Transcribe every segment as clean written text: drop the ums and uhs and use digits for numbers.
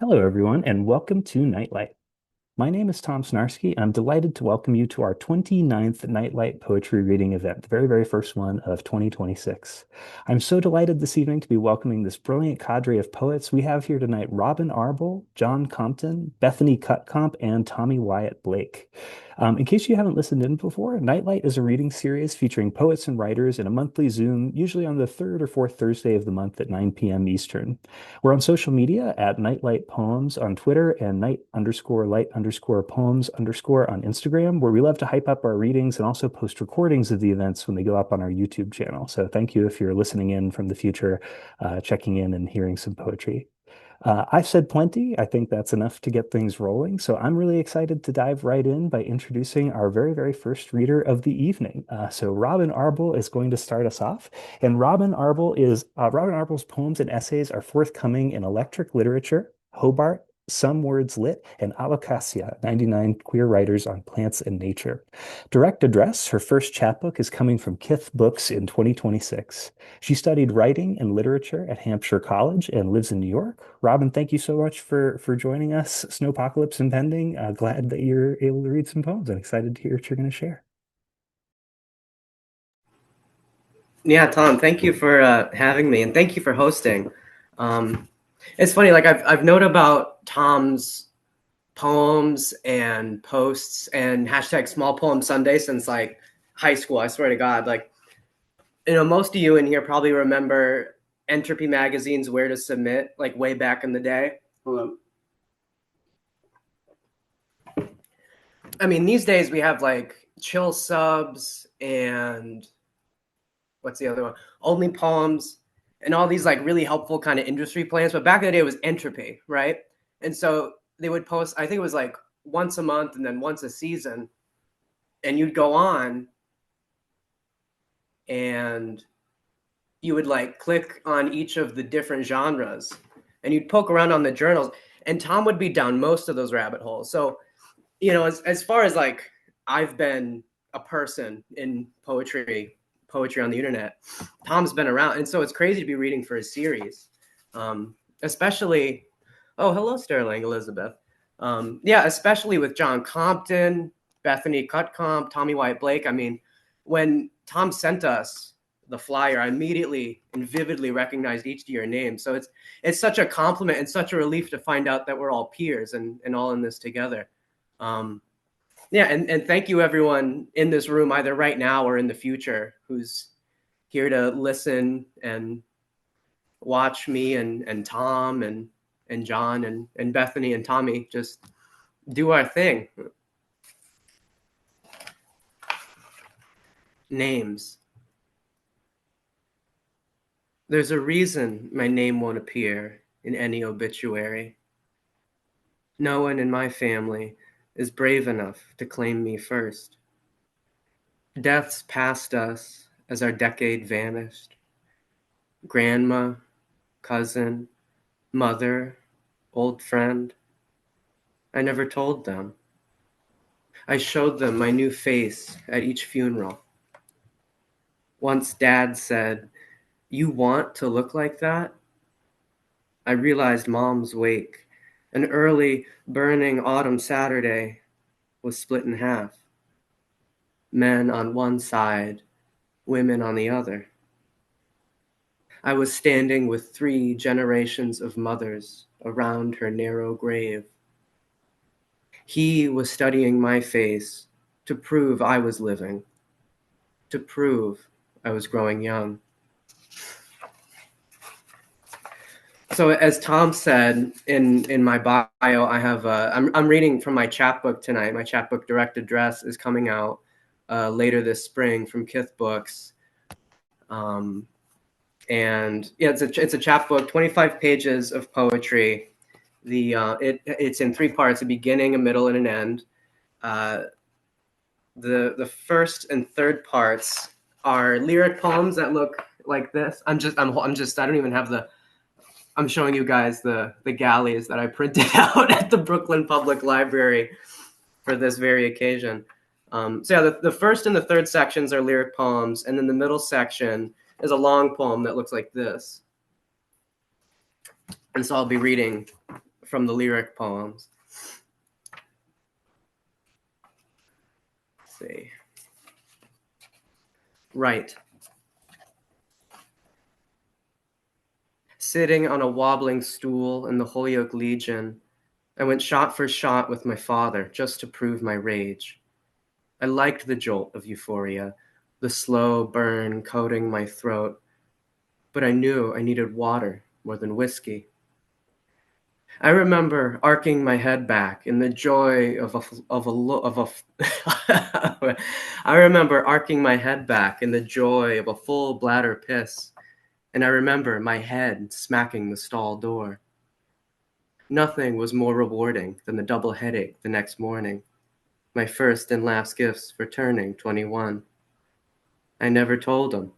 Hello, everyone, and welcome to Nightlight. My name is Tom Snarski. I'm delighted to welcome you to our 29th Nightlight Poetry Reading event, the very first one of 2026. I'm so delighted this evening to be welcoming this brilliant cadre of poets. We have here tonight Robin Arble, John Compton, Bethany Cutkomp, and Tommy Wyatt Blake. In case you haven't listened in before, Nightlight is a reading series featuring poets and writers in a monthly Zoom, usually on the third or fourth Thursday of the month at 9 p.m. Eastern. We're on social media at Nightlight Poems on Twitter and night_light_poems_ on Instagram, where we love to hype up our readings and also post recordings of the events when they go up on our YouTube channel. So thank you if you're listening in from the future, checking in and hearing some poetry. I've said plenty. I think that's enough to get things rolling. So I'm really excited to dive right in by introducing our very first reader of the evening. So Robin Arble is going to start us off. And Robin Arble's poems and essays are forthcoming in Electric Literature, Hobart, Some Words Lit, and Alocasia, 99 Queer Writers on Plants and Nature. Direct Address, her first chapbook, is coming from Kith Books in 2026. She studied writing and literature at Hampshire College and lives in New York. Robin, thank you so much for joining us. Snowpocalypse impending. Glad that you're able to read some poems. I'm excited to hear what you're going to share. Yeah, Tom, thank you for having me, and thank you for hosting. It's funny, like I've known about Tom's poems and posts and hashtag Small Poem Sunday since like high school. I swear to God, like most of you in here probably remember Entropy Magazine's Where to Submit, like way back in the day. Hold on. I mean, these days we have like Chill Subs and what's the other one? Only Poems and all these like really helpful kind of industry plans. But back in the day, it was Entropy, right? And so they would post, I think it was like once a month and then once a season. And you'd go on and you would like click on each of the different genres and you'd poke around on the journals. And Tom would be down most of those rabbit holes. So, as far as like I've been a person in poetry on the internet, Tom's been around, and so it's crazy to be reading for a series, especially. Oh, hello, Sterling Elizabeth. Yeah, especially with John Compton, Bethany Cutkomp, Tommy Wyatt Blake. I mean, when Tom sent us the flyer, I immediately and vividly recognized each of your names. So it's such a compliment and such a relief to find out that we're all peers and all in this together. Yeah, and thank you everyone in this room, either right now or in the future, who's here to listen and watch me and Tom and John and Bethany and Tommy just do our thing. Names. There's a reason my name won't appear in any obituary. No one in my family is brave enough to claim me first. Deaths passed us as our decade vanished. Grandma, cousin, mother, old friend. I never told them. I showed them my new face at each funeral. Once Dad said, "You want to look like that?" I realized Mom's wake, an early, burning autumn Saturday, was split in half. Men on one side, women on the other. I was standing with 3 generations of mothers around her narrow grave. He was studying my face to prove I was living, to prove I was growing young. So as Tom said in my bio, I have I'm reading from my chapbook tonight. My chapbook Direct Address is coming out later this spring from Kith Books. And yeah, it's a chapbook, 25 pages of poetry. It's in 3 parts: a beginning, a middle, and an end. The first and third parts are lyric poems that look like this. I don't even have the. I'm showing you guys the galleys that I printed out at the Brooklyn Public Library for this very occasion. So yeah, the first and the third sections are lyric poems, and then the middle section is a long poem that looks like this. And so I'll be reading from the lyric poems. Let's see. Right. Sitting on a wobbling stool in the Holyoke Legion, I went shot for shot with my father just to prove my rage. I liked the jolt of euphoria, the slow burn coating my throat, but I knew I needed water more than whiskey. I remember arcing my head back in the joy I remember arcing my head back in the joy of a full bladder piss, and I remember my head smacking the stall door. Nothing was more rewarding than the double headache the next morning, my first and last gifts for turning 21. I never told him.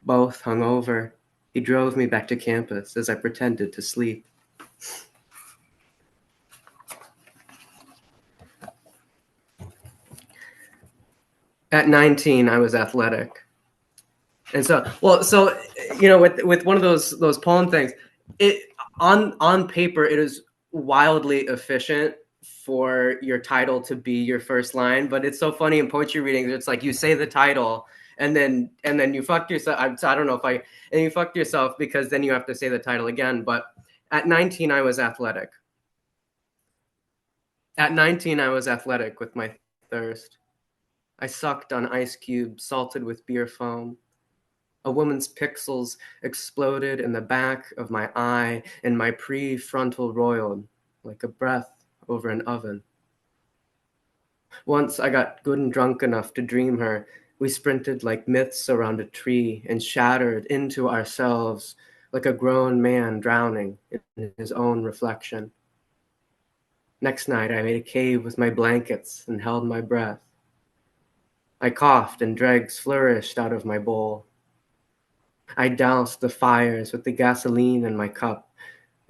Both hung over. He drove me back to campus as I pretended to sleep. At 19, I was athletic. And so, with one of those poem things, it on paper it is wildly efficient for your title to be your first line, but it's so funny in poetry readings. It's like you say the title and then you fucked yourself. I don't know if I and you fucked yourself because then you have to say the title again. But at 19, I was athletic. At 19, I was athletic with my thirst. I sucked on ice cubes salted with beer foam. A woman's pixels exploded in the back of my eye, and my prefrontal roiled like a breath over an oven. Once I got good and drunk enough to dream her, we sprinted like myths around a tree and shattered into ourselves like a grown man drowning in his own reflection. Next night, I made a cave with my blankets and held my breath. I coughed and dregs flourished out of my bowl. I doused the fires with the gasoline in my cup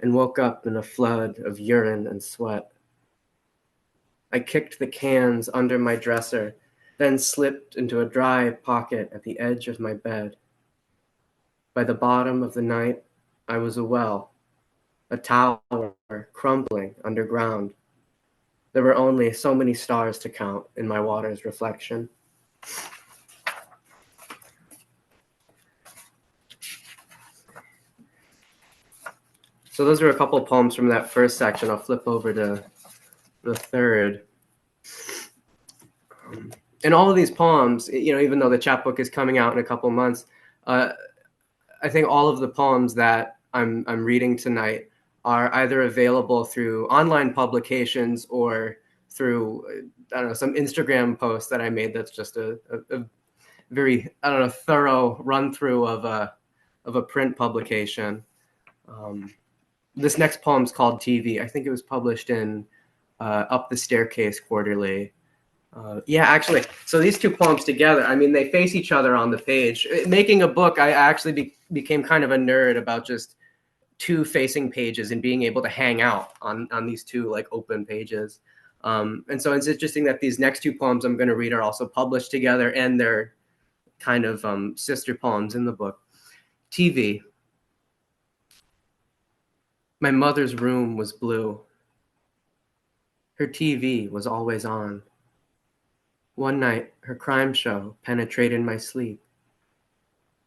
and woke up in a flood of urine and sweat. I kicked the cans under my dresser, then slipped into a dry pocket at the edge of my bed. By the bottom of the night, I was a well, a tower crumbling underground. There were only so many stars to count in my water's reflection. So those are a couple of poems from that first section. I'll flip over to the third. And all of these poems, even though the chapbook is coming out in a couple of months, I think all of the poems that I'm reading tonight are either available through online publications or through, some Instagram post that I made that's just a very, thorough run through of a print publication. This next poem is called TV. I think it was published in Up the Staircase Quarterly. Actually, so these two poems together, they face each other on the page. Making a book, I actually became kind of a nerd about just two facing pages and being able to hang out on these two like open pages. And so it's interesting that these next two poems I'm going to read are also published together, and they're kind of sister poems in the book. TV. My mother's room was blue. Her TV was always on. One night, her crime show penetrated my sleep.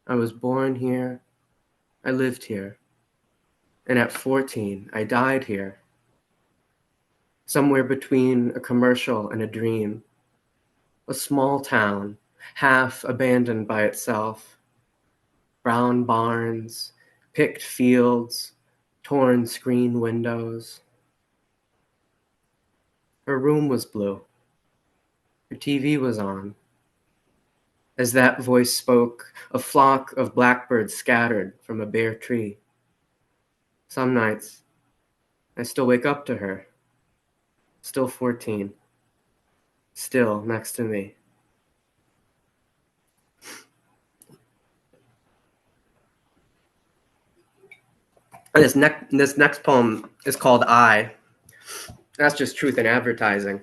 I was born here. I lived here. And at 14, I died here. Somewhere between a commercial and a dream. A small town, half abandoned by itself. Brown barns, picked fields, torn screen windows. Her room was blue. Her TV was on. As that voice spoke, a flock of blackbirds scattered from a bare tree. Some nights, I still wake up to her. Still 14. Still next to me. This next poem is called I. That's just truth in advertising.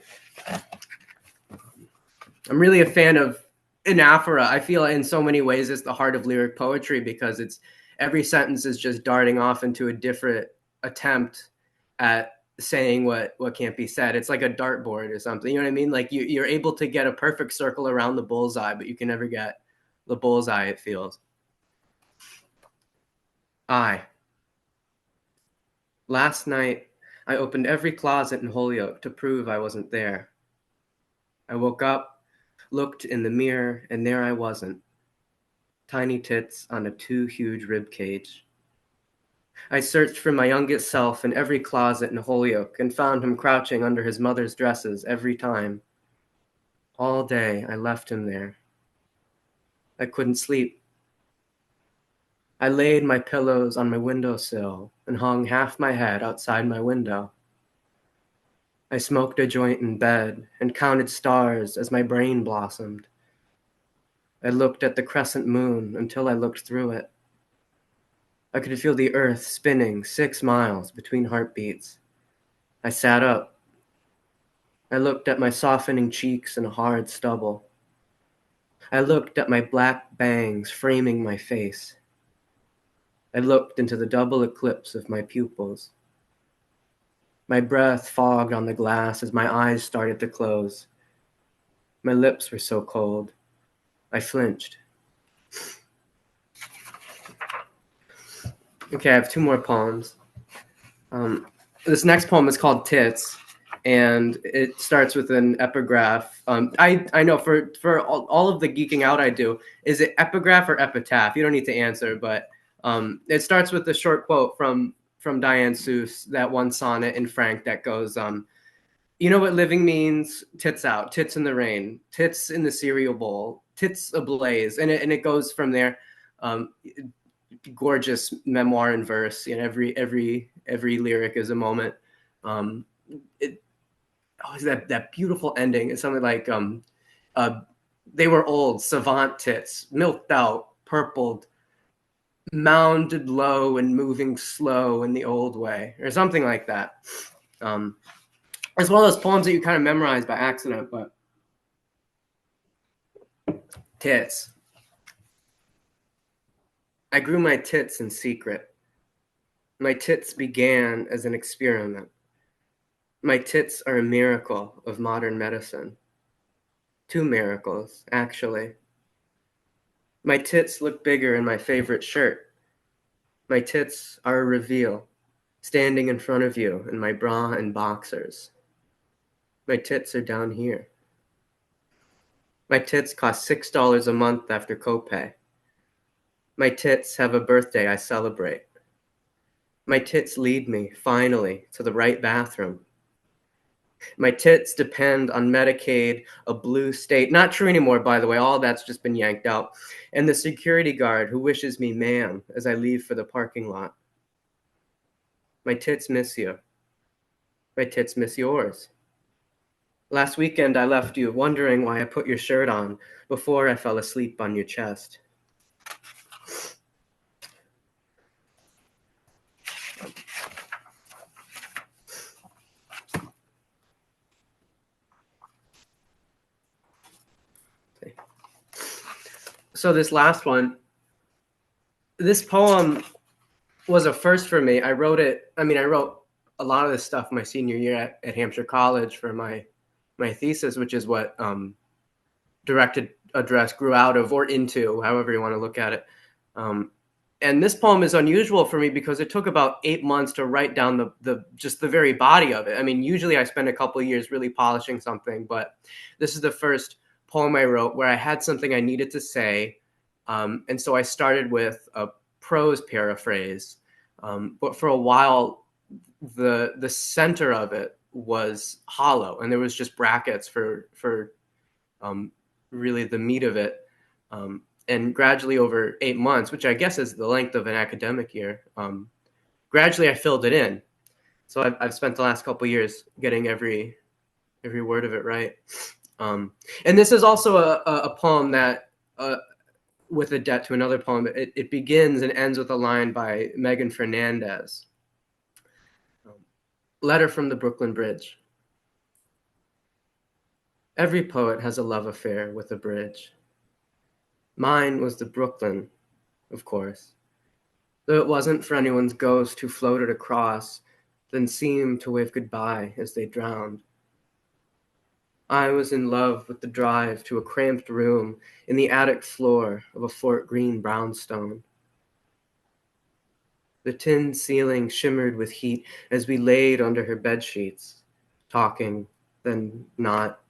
I'm really a fan of anaphora. I feel in so many ways it's the heart of lyric poetry because it's every sentence is just darting off into a different attempt at saying what can't be said. It's like a dartboard or something. You know what I mean? Like you're able to get a perfect circle around the bullseye, but you can never get the bullseye, it feels. Last night, I opened every closet in Holyoke to prove I wasn't there. I woke up, looked in the mirror, and there I wasn't. Tiny tits on a too huge rib cage. I searched for my youngest self in every closet in Holyoke and found him crouching under his mother's dresses every time. All day, I left him there. I couldn't sleep. I laid my pillows on my windowsill and hung half my head outside my window. I smoked a joint in bed and counted stars as my brain blossomed. I looked at the crescent moon until I looked through it. I could feel the earth spinning 6 miles between heartbeats. I sat up. I looked at my softening cheeks and hard stubble. I looked at my black bangs framing my face. I looked into the double eclipse of my pupils. My breath fogged on the glass as my eyes started to close. My lips were so cold. I flinched. Okay, I have 2 more poems. This next poem is called Tits, and it starts with an epigraph. I know for all of the geeking out I do, is it epigraph or epitaph? You don't need to answer, but it starts with a short quote from Diane Seuss, that one sonnet in Frank that goes, you know what living means? Tits out, tits in the rain, tits in the cereal bowl, tits ablaze, and it goes from there. Um, Gorgeous memoir in verse. You know, every lyric is a moment. Um, it that beautiful ending is something like uh, they were old savant tits, milked out, purpled, mounded low and moving slow in the old way, or something like that. Um, it's one of those poems that you kind of memorize by accident, but tits. I grew my tits in secret. My tits began as an experiment. My tits are a miracle of modern medicine. 2 miracles, actually. My tits look bigger in my favorite shirt. My tits are a reveal, standing in front of you in my bra and boxers. My tits are down here. My tits cost $6 a month after copay. My tits have a birthday I celebrate. My tits lead me, finally, to the right bathroom. My tits depend on Medicaid, a blue state. Not true anymore, by the way. All that's just been yanked out. And the security guard who wishes me ma'am as I leave for the parking lot. My tits miss you. My tits miss yours. Last weekend I left you wondering why I put your shirt on before I fell asleep on your chest. So this last one, this poem was a first for me. I wrote a lot of this stuff my senior year at Hampshire College for my thesis, which is what directed address grew out of or into, however you want to look at it. And this poem is unusual for me because it took about 8 months to write down just the very body of it. I mean, usually I spend a couple of years really polishing something, but this is the first poem I wrote where I had something I needed to say. And so I started with a prose paraphrase. But for a while, the center of it was hollow, and there was just brackets for really the meat of it. And gradually over 8 months, which I guess is the length of an academic year, gradually I filled it in. So I've spent the last couple of years getting every word of it right. And this is also a poem that, with a debt to another poem, it begins and ends with a line by Megan Fernandez. Letter from the Brooklyn Bridge. Every poet has a love affair with a bridge. Mine was the Brooklyn, of course. Though it wasn't for anyone's ghost who floated across, then seemed to wave goodbye as they drowned. I was in love with the drive to a cramped room in the attic floor of a Fort Greene brownstone. The tin ceiling shimmered with heat as we laid under her bedsheets, talking, then not,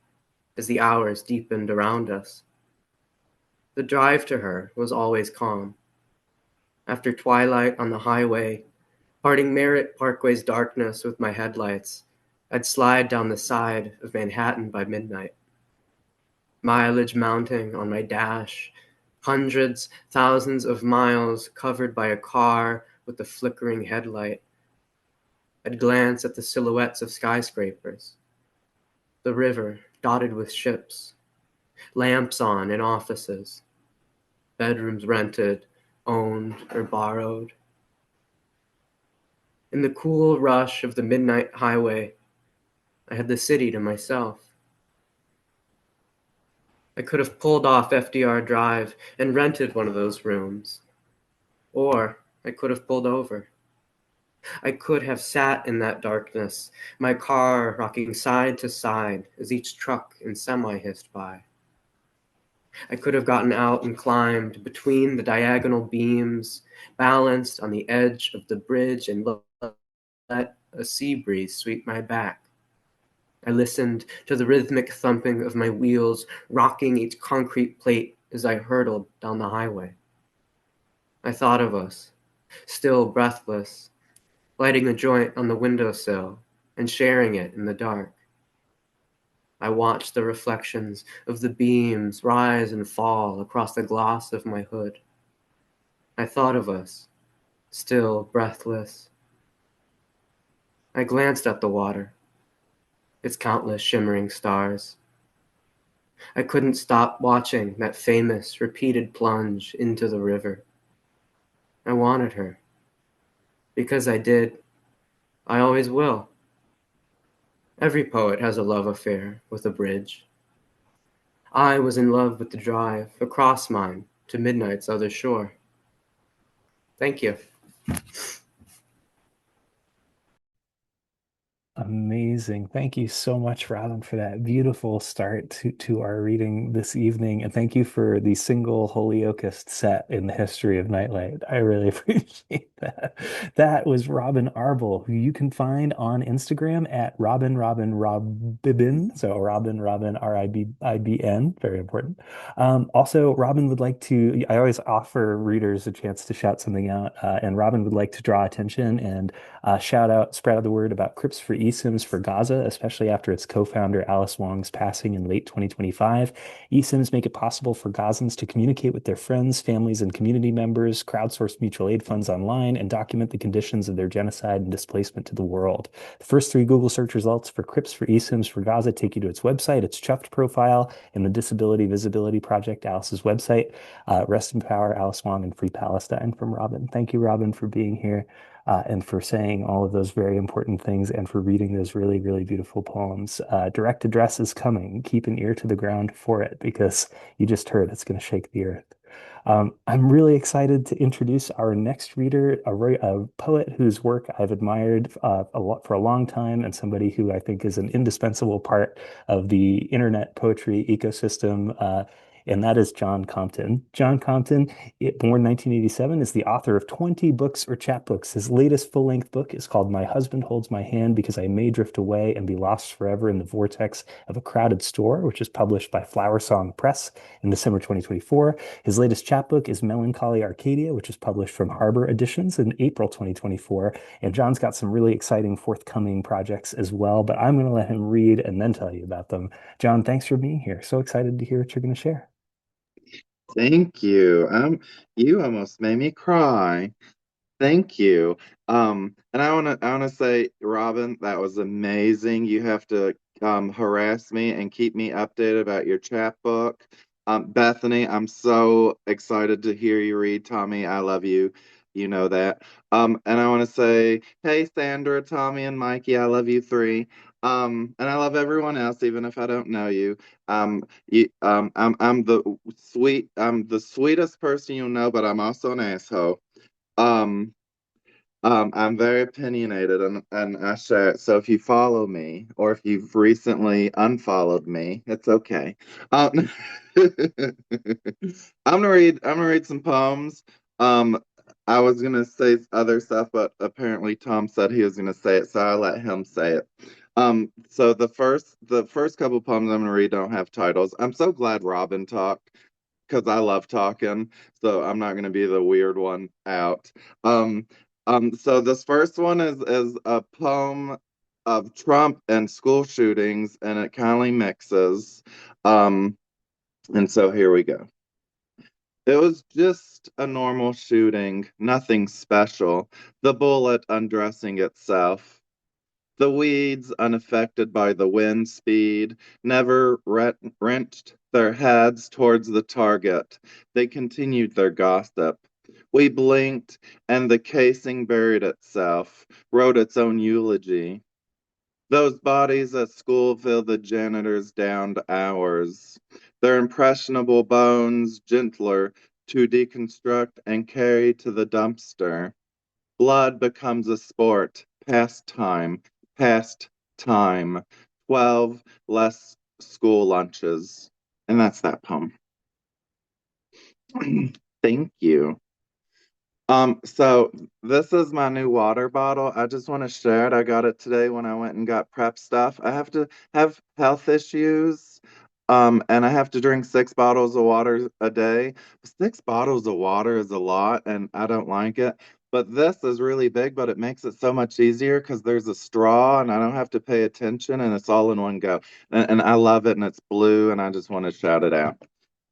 as the hours deepened around us. The drive to her was always calm. After twilight on the highway, parting Merritt Parkway's darkness with my headlights, I'd slide down the side of Manhattan by midnight. Mileage mounting on my dash, hundreds, thousands of miles covered by a car with a flickering headlight. I'd glance at the silhouettes of skyscrapers, the river dotted with ships, lamps on in offices, bedrooms rented, owned, or borrowed. In the cool rush of the midnight highway, I had the city to myself. I could have pulled off FDR Drive and rented one of those rooms. Or I could have pulled over. I could have sat in that darkness, my car rocking side to side as each truck and semi hissed by. I could have gotten out and climbed between the diagonal beams, balanced on the edge of the bridge, and let a sea breeze sweep my back. I listened to the rhythmic thumping of my wheels rocking each concrete plate as I hurtled down the highway. I thought of us, still breathless, lighting a joint on the windowsill and sharing it in the dark. I watched the reflections of the beams rise and fall across the gloss of my hood. I thought of us, still breathless. I glanced at the water, its countless shimmering stars. I couldn't stop watching that famous, repeated plunge into the river. I wanted her. Because I did. I always will. Every poet has a love affair with a bridge. I was in love with the drive across mine to midnight's other shore. Thank you. Amazing. Thank you so much, Robin, for that beautiful start to our reading this evening. And thank you for the single Holyoakist set in the history of Nightlight. I really appreciate that. That was Robin Arble, who you can find on Instagram at Robin. So Robin RIBIN. Very important. Also, Robin would like to, I always offer readers a chance to shout something out, and Robin would like to draw attention and spread out the word about Crips for eSIMs for Gaza, especially after its co-founder Alice Wong's passing in late 2025. eSIMs make it possible for Gazans to communicate with their friends, families, and community members, crowdsource mutual aid funds online, and document the conditions of their genocide and displacement to the world. The first three Google search results for Crips for eSIMs for Gaza take you to its website, its Chuffed profile, and the Disability Visibility Project, Alice's website. Rest in power, Alice Wong, and free Palestine from Robin. Thank you, Robin, for being here and for saying all of those very important things and for reading those really, really beautiful poems. Direct address is coming. Keep an ear to the ground for it because you just heard it's going to shake the earth. I'm really excited to introduce our next reader, a poet whose work I've admired for a long time and somebody who I think is an indispensable part of the internet poetry ecosystem. And that is John Compton. John Compton, born 1987, is the author of 20 books or chapbooks. His latest full-length book is called My Husband Holds My Hand Because I May Drift Away and Be Lost Forever in the Vortex of a Crowded Store, which is published by Flower Song Press in December 2024. His latest chapbook is Melancholy Arcadia, which is published from Harbor Editions in April 2024. And John's got some really exciting forthcoming projects as well, but I'm going to let him read and then tell you about them. John, thanks for being here. So excited to hear what you're going to share. Thank you. You almost made me cry. Thank you. And I wanna say, Robin, that was amazing. You have to harass me and keep me updated about your chapbook. Bethany, I'm so excited to hear you read. Tommy, I love you. You know that. And I want to say, hey, Sandra, Tommy, and Mikey, I love you three. And I love everyone else, even if I don't know you. I'm the sweetest person you know, but I'm also an asshole. Um, I'm very opinionated and I share it. So if you follow me or if you've recently unfollowed me, it's okay. I'm gonna read some poems. Um, I was gonna say other stuff, but apparently Tom said he was gonna say it, so I let him say it. So the first couple poems I'm gonna read don't have titles. I'm so glad Robin talked because I love talking, so I'm not gonna be the weird one out. Um, so this first one is a poem of Trump and school shootings, and it kind of mixes. Um, and so here we go. It was just a normal shooting, nothing special. The bullet undressing itself. The weeds, unaffected by the wind speed, never wrenched their heads towards the target. They continued their gossip. We blinked, and the casing buried itself, wrote its own eulogy. Those bodies at school filled the janitor's downed hours. Their impressionable bones, gentler to deconstruct and carry to the dumpster. Blood becomes a sport, past time. 12 less school lunches. And that's that poem. Thank you. So this is my new water bottle. I just want to share it. I got it today when I went and got prep stuff. I have to have health issues, and I have to drink 6 bottles of water a day. 6 bottles of water is a lot, and I don't like it. But this is really big, but it makes it so much easier because there's a straw and I don't have to pay attention and it's all in one go. And I love it and it's blue and I just want to shout it out.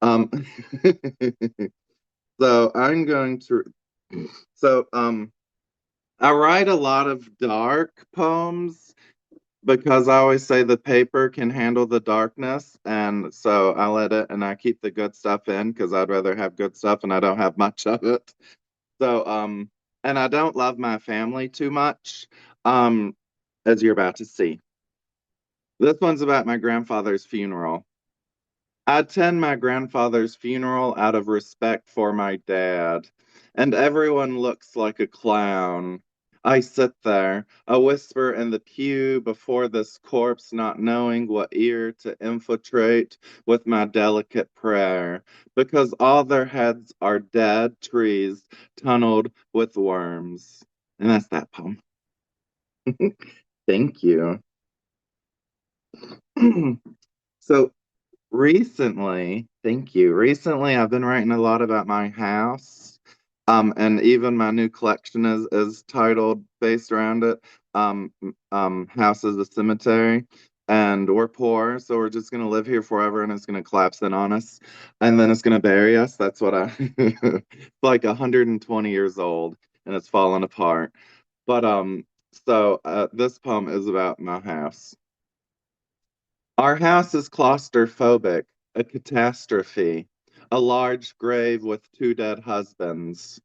Um, so I'm going to so I write a lot of dark poems because I always say the paper can handle the darkness, and so I let it and I keep the good stuff in because I'd rather have good stuff and I don't have much of it. So and I don't love my family too much, um, as you're about to see. This one's about my grandfather's funeral. I attend my grandfather's funeral out of respect for my dad, and everyone looks like a clown. I sit there, a whisper in the pew before this corpse, not knowing what ear to infiltrate with my delicate prayer, because all their heads are dead trees tunneled with worms. And that's that poem. Thank you. So thank you. Recently, I've been writing a lot about my house. And even my new collection is titled based around it. House is a cemetery. And we're poor, so we're just gonna live here forever and it's gonna collapse in on us. And then it's gonna bury us. That's what I it's like 120 years old and it's falling apart. But this poem is about my house. Our house is claustrophobic, a catastrophe, a large grave with 2 dead husbands.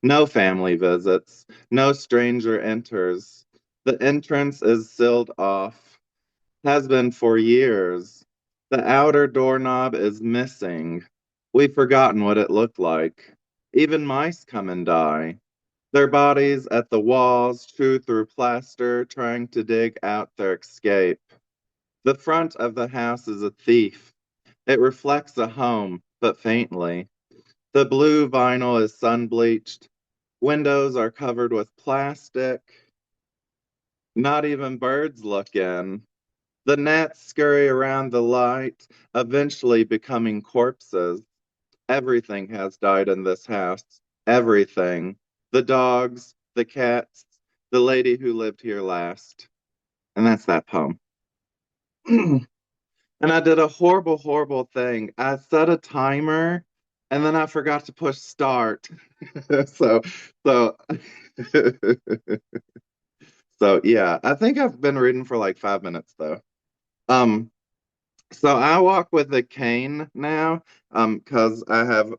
No family visits, no stranger enters. The entrance is sealed off, has been for years. The outer doorknob is missing. We've forgotten what it looked like. Even mice come and die. Their bodies at the walls, chew through plaster, trying to dig out their escape. The front of the house is a thief. It reflects a home, but faintly. The blue vinyl is sun bleached. Windows are covered with plastic. Not even birds look in. The gnats scurry around the light, eventually becoming corpses. Everything has died in this house. Everything. The dogs, the cats, the lady who lived here last. And that's that poem. And I did a horrible, horrible thing. I set a timer and then I forgot to push start. So, so, so yeah, I think I've been reading for like 5 minutes though. Um, so I walk with a cane now, because I have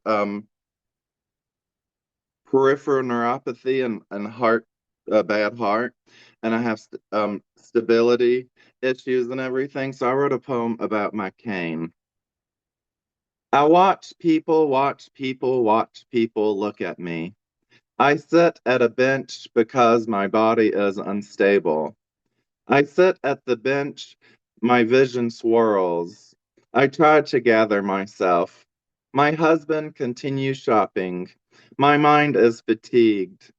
peripheral neuropathy and heart, a bad heart, and I have stability issues and everything. So I wrote a poem about my cane. I watch people look at me. I sit at a bench because my body is unstable. I sit at the bench, my vision swirls. I try to gather myself. My husband continues shopping. My mind is fatigued.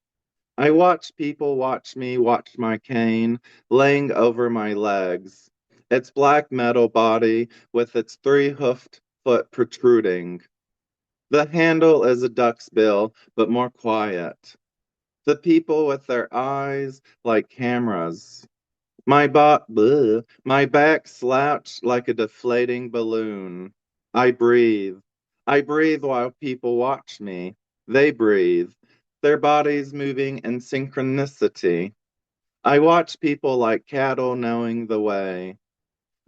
I watch people watch me watch my cane laying over my legs, its black metal body with its three-hoofed foot protruding. The handle is a duck's bill, but more quiet. The people with their eyes like cameras. My back slouched like a deflating balloon. I breathe. I breathe while people watch me. They breathe, their bodies moving in synchronicity. I watch people like cattle knowing the way.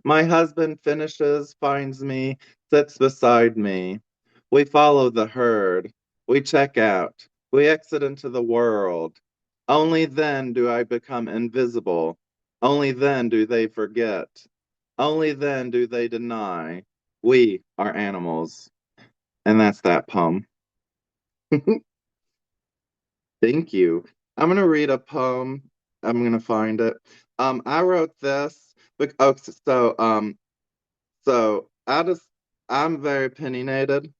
My husband finishes, finds me, sits beside me. We follow the herd. We check out. We exit into the world. Only then do I become invisible. Only then do they forget. Only then do they deny. We are animals. And that's that poem. Thank you. I'm going to read a poem. I'm going to find it. I wrote this. Oh, so I'm very opinionated,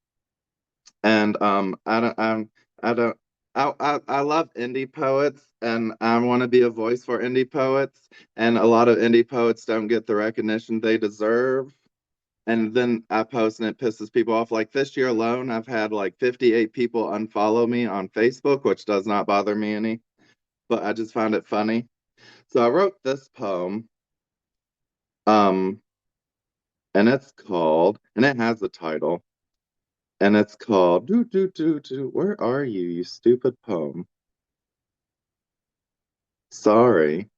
and I don't I love indie poets, and I want to be a voice for indie poets, and a lot of indie poets don't get the recognition they deserve. And then I post and it pisses people off. Like this year alone, I've had like 58 people unfollow me on Facebook, which does not bother me any, but I just find it funny. So I wrote this poem. Um, and it's called, and it has a title, and it's called do do do do. Where are you, you stupid poem? Sorry.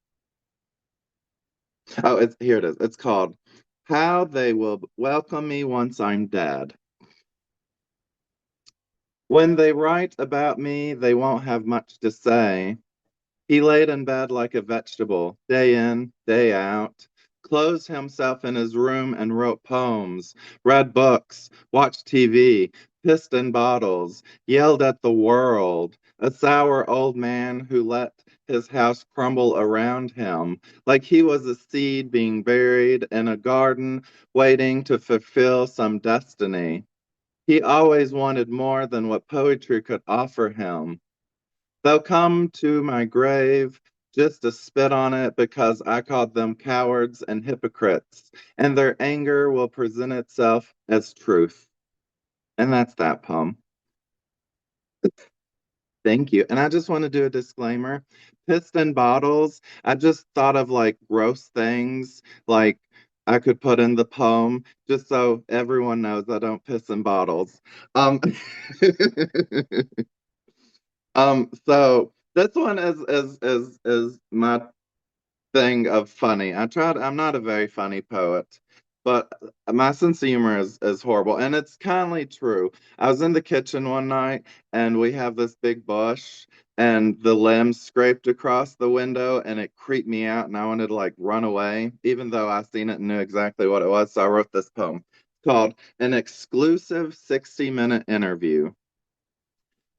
Oh, it's here it is. It's called How They Will Welcome Me Once I'm Dead. When they write about me, they won't have much to say. He laid in bed like a vegetable, day in, day out, closed himself in his room and wrote poems, read books, watched TV, pissed in bottles, yelled at the world, a sour old man who let his house crumble around him, like he was a seed being buried in a garden, waiting to fulfill some destiny. He always wanted more than what poetry could offer him. They'll come to my grave just to spit on it because I called them cowards and hypocrites, and their anger will present itself as truth. And that's that poem. Thank you. And I just want to do a disclaimer. Piston bottles, I just thought of like gross things like I could put in the poem just so everyone knows I don't piss in bottles. Um, so this one is my thing of funny. I'm not a very funny poet, but my sense of humor is horrible. And it's kindly true. I was in the kitchen one night and we have this big bush and the limbs scraped across the window and it creeped me out and I wanted to like run away, even though I seen it and knew exactly what it was. So I wrote this poem called An Exclusive 60-Minute Interview.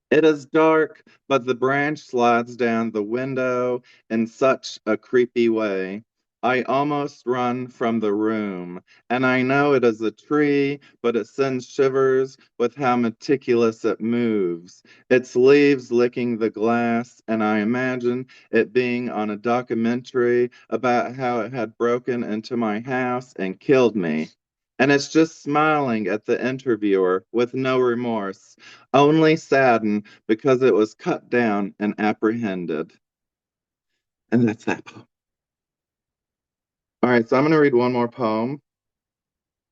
It is dark, but the branch slides down the window in such a creepy way. I almost run from the room, and I know it is a tree, but it sends shivers with how meticulous it moves. Its leaves licking the glass, and I imagine it being on a documentary about how it had broken into my house and killed me. And it's just smiling at the interviewer with no remorse, only saddened because it was cut down and apprehended. And that's that poem. All right, so I'm gonna read one more poem.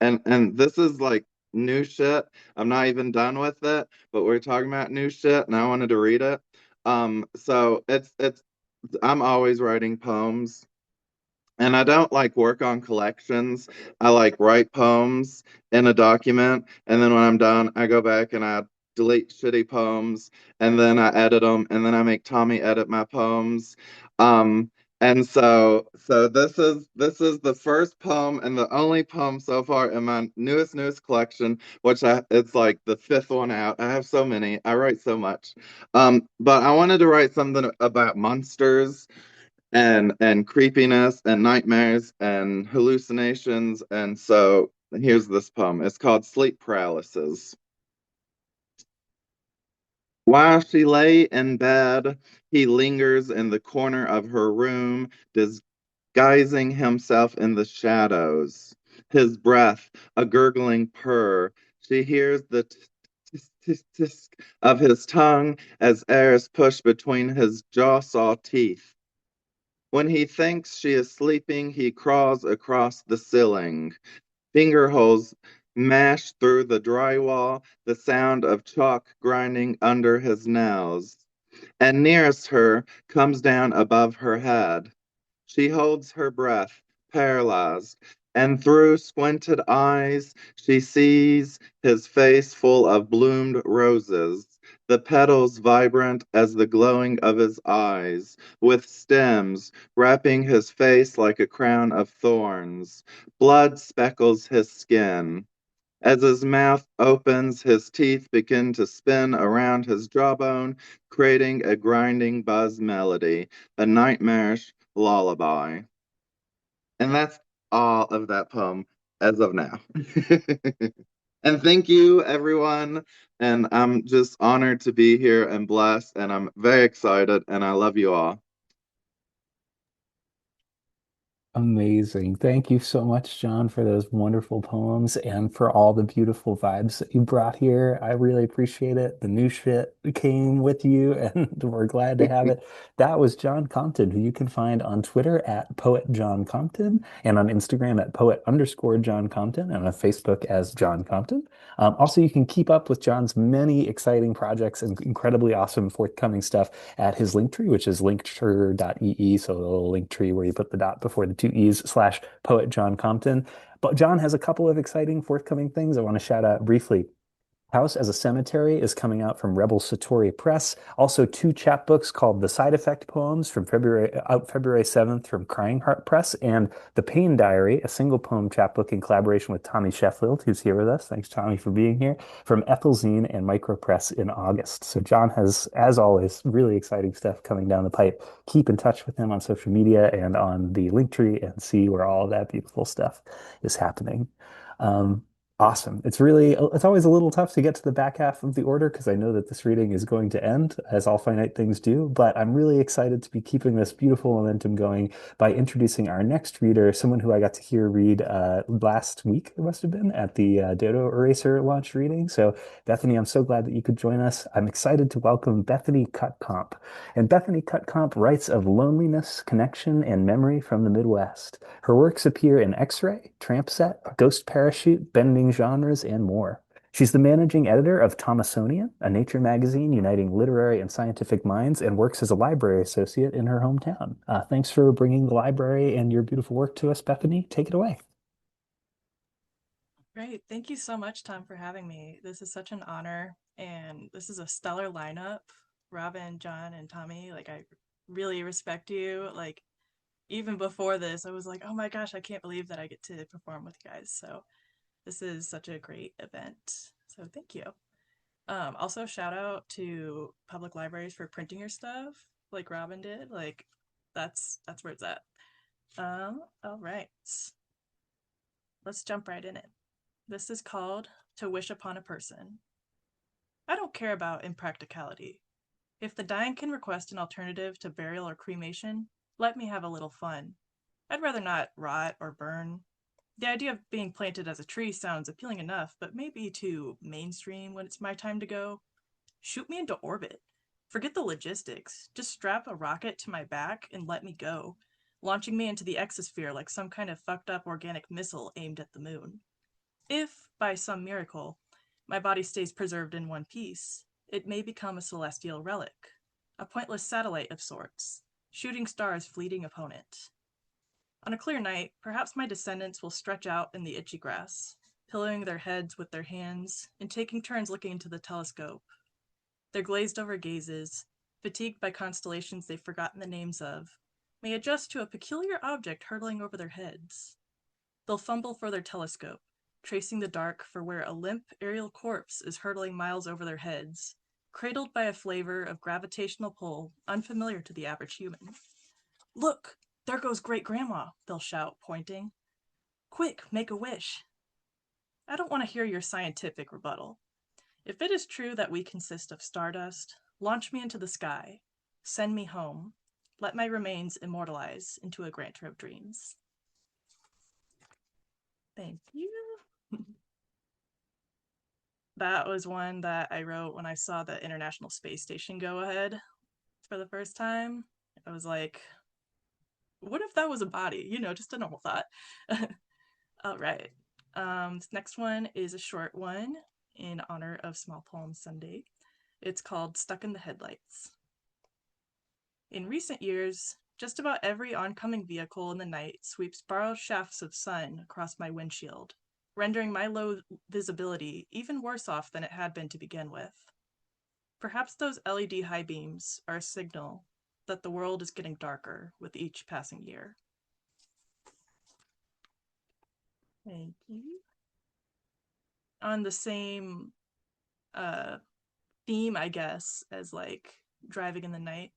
And this is like new shit. I'm not even done with it, but we're talking about new shit and I wanted to read it. So it's I'm always writing poems. And I don't like work on collections. I like write poems in a document, and then when I'm done, I go back and I delete shitty poems, and then I edit them, and then I make Tommy edit my poems. Um, And so this is the first poem and the only poem so far in my newest collection, which it's like the fifth one out. I have so many. I write so much. But I wanted to write something about monsters and creepiness and nightmares and hallucinations. And so here's this poem. It's called Sleep Paralysis. While she lay in bed, he lingers in the corner of her room, disguising himself in the shadows. His breath, a gurgling purr. She hears the tisk tisk tisk of his tongue as air is pushed between his jaw saw teeth. When he thinks she is sleeping, he crawls across the ceiling. Finger holes mash through the drywall, the sound of chalk grinding under his nails. And nearest her comes down above her head. She holds her breath, paralyzed, and through squinted eyes she sees his face full of bloomed roses, the petals vibrant as the glowing of his eyes, with stems wrapping his face like a crown of thorns. Blood speckles his skin. As his mouth opens, his teeth begin to spin around his jawbone, creating a grinding buzz melody, a nightmarish lullaby. And that's all of that poem as of now. And thank you, everyone. And I'm just honored to be here and blessed, and I'm very excited, and I love you all. Amazing. Thank you so much, John, for those wonderful poems and for all the beautiful vibes that you brought here. I really appreciate it. The new shit came with you, and we're glad to have it. That was John Compton, who you can find on Twitter at Poet John Compton and on Instagram at Poet_John Compton and on Facebook as John Compton. Also, you can keep up with John's many exciting projects and incredibly awesome forthcoming stuff at his link tree, which is linktree.ee. So a little link tree where you put the dot before the two E's / poet John Compton. But John has a couple of exciting forthcoming things I want to shout out briefly. House as a Cemetery is coming out from Rebel Satori Press. Also, two chapbooks called The Side Effect Poems from February 7th from Crying Heart Press, and The Pain Diary, a single poem chapbook in collaboration with Tommy Sheffield, who's here with us. Thanks, Tommy, for being here, from Ethelzine and Micropress in August. So John has, as always, really exciting stuff coming down the pipe. Keep in touch with him on social media and on the Linktree and see where all of that beautiful stuff is happening. Um, Awesome. It's always a little tough to get to the back half of the order because I know that this reading is going to end, as all finite things do. But I'm really excited to be keeping this beautiful momentum going by introducing our next reader, someone who I got to hear read last week, it must have been, at the Dodo Eraser launch reading. So, Bethany, I'm so glad that you could join us. I'm excited to welcome Bethany Cutkomp. And Bethany Cutkomp writes of loneliness, connection, and memory from the Midwest. Her works appear in X-Ray, Tramp Set, Ghost Parachute, Bending Genres, and more. She's the managing editor of Thomasonian, a nature magazine uniting literary and scientific minds, and works as a library associate in her hometown. Thanks for bringing the library and your beautiful work to us, Bethany. Take it away. Great. Thank you so much, Tom, for having me. This is such an honor, and this is a stellar lineup. Robin, John, and Tommy, like, I really respect you. Like, even before this, I was like, oh my gosh, I can't believe that I get to perform with you guys. So this is such a great event. So thank you. Also, shout out to public libraries for printing your stuff, like Robin did. Like, that's where it's at. All right. Let's jump right in it. This is called To Wish Upon a Person. I don't care about impracticality. If the dying can request an alternative to burial or cremation, let me have a little fun. I'd rather not rot or burn. The idea of being planted as a tree sounds appealing enough, but maybe too mainstream when it's my time to go. Shoot me into orbit. Forget the logistics. Just strap a rocket to my back and let me go, launching me into the exosphere like some kind of fucked up organic missile aimed at the moon. If, by some miracle, my body stays preserved in one piece, it may become a celestial relic, a pointless satellite of sorts, shooting stars' fleeting opponent. On a clear night, perhaps my descendants will stretch out in the itchy grass, pillowing their heads with their hands and taking turns looking into the telescope. Their glazed over gazes, fatigued by constellations they've forgotten the names of, may adjust to a peculiar object hurtling over their heads. They'll fumble for their telescope, tracing the dark for where a limp aerial corpse is hurtling miles over their heads, cradled by a flavor of gravitational pull unfamiliar to the average human. Look, there goes great-grandma, they'll shout, pointing. Quick, make a wish. I don't want to hear your scientific rebuttal. If it is true that we consist of stardust, launch me into the sky. Send me home. Let my remains immortalize into a grantor of dreams. Thank you. That was one that I wrote when I saw the International Space Station go ahead for the first time. I was like, what if that was a body? You know, just a normal thought. All right. This next one is a short one in honor of Small Poem Sunday. It's called Stuck in the Headlights. In recent years, just about every oncoming vehicle in the night sweeps borrowed shafts of sun across my windshield, rendering my low visibility even worse off than it had been to begin with. Perhaps those LED high beams are a signal that the world is getting darker with each passing year. Thank you. On the same theme, I guess, as like driving in the night,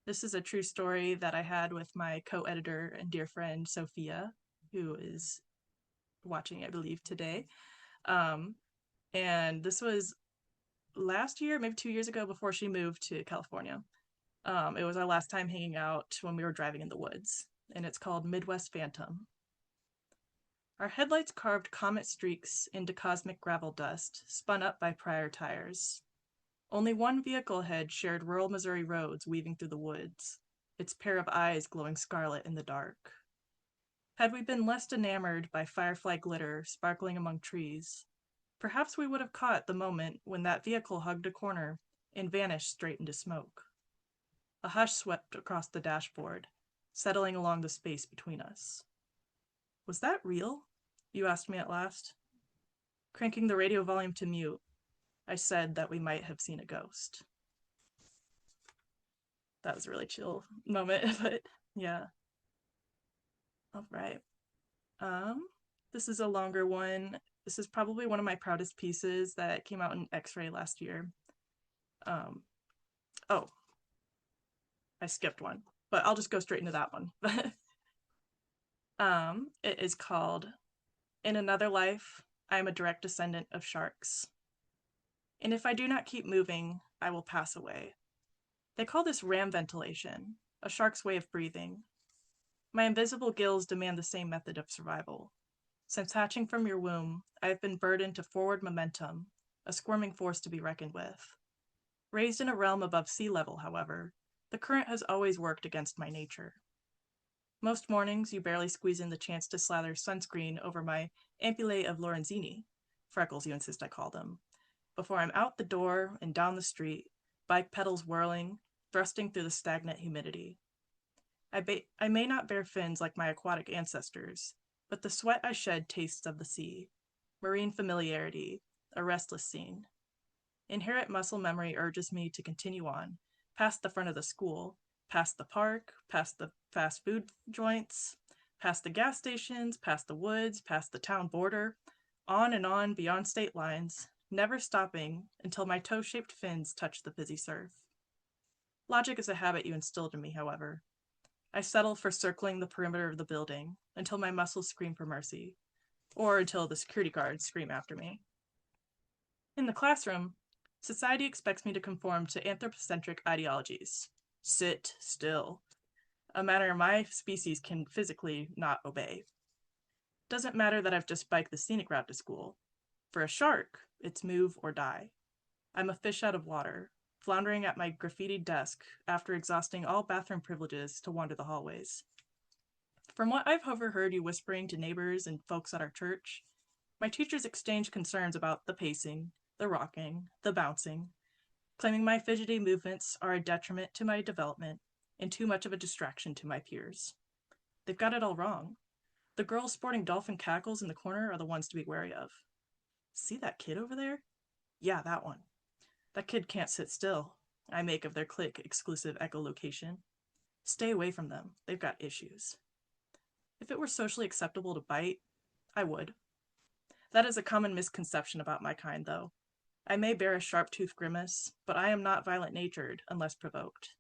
this is a true story that I had with my co-editor and dear friend Sophia, who is watching, I believe, today. And this was last year, maybe 2 years ago, before she moved to California. It was our last time hanging out when we were driving in the woods, and it's called Midwest Phantom. Our headlights carved comet streaks into cosmic gravel dust, spun up by prior tires. Only one vehicle head shared rural Missouri roads weaving through the woods, its pair of eyes glowing scarlet in the dark. Had we been less enamored by firefly glitter sparkling among trees, perhaps we would have caught the moment when that vehicle hugged a corner and vanished straight into smoke. A hush swept across the dashboard, settling along the space between us. Was that real? You asked me at last. Cranking the radio volume to mute, I said that we might have seen a ghost. That was a really chill moment, but yeah. All right. This is a longer one. This is probably one of my proudest pieces that came out in X-Ray last year. Oh, I skipped one, but I'll just go straight into that one. It is called In Another Life, I am a direct descendant of sharks. And if I do not keep moving, I will pass away. They call this ram ventilation, a shark's way of breathing. My invisible gills demand the same method of survival. Since hatching from your womb, I have been burdened to forward momentum, a squirming force to be reckoned with. Raised in a realm above sea level, however, the current has always worked against my nature. Most mornings, you barely squeeze in the chance to slather sunscreen over my ampullae of Lorenzini, freckles you insist I call them, before I'm out the door and down the street, bike pedals whirling, thrusting through the stagnant humidity. I may not bear fins like my aquatic ancestors, but the sweat I shed tastes of the sea, marine familiarity, a restless scene. Inherent muscle memory urges me to continue on, past the front of the school, past the park, past the fast food joints, past the gas stations, past the woods, past the town border, on and on beyond state lines, never stopping until my toe-shaped fins touch the busy surf. Logic is a habit you instilled in me, however. I settle for circling the perimeter of the building until my muscles scream for mercy, or until the security guards scream after me. In the classroom, society expects me to conform to anthropocentric ideologies. Sit still, a manner my species can physically not obey. Doesn't matter that I've just biked the scenic route to school. For a shark, it's move or die. I'm a fish out of water, floundering at my graffitied desk after exhausting all bathroom privileges to wander the hallways. From what I've overheard you whispering to neighbors and folks at our church, my teachers exchange concerns about the pacing, the rocking, the bouncing, claiming my fidgety movements are a detriment to my development and too much of a distraction to my peers. They've got it all wrong. The girls sporting dolphin cackles in the corner are the ones to be wary of. See that kid over there? Yeah, that one. That kid can't sit still, I make of their clique exclusive echolocation. Stay away from them. They've got issues. If it were socially acceptable to bite, I would. That is a common misconception about my kind, though. I may bear a sharp-toothed grimace, but I am not violent-natured unless provoked.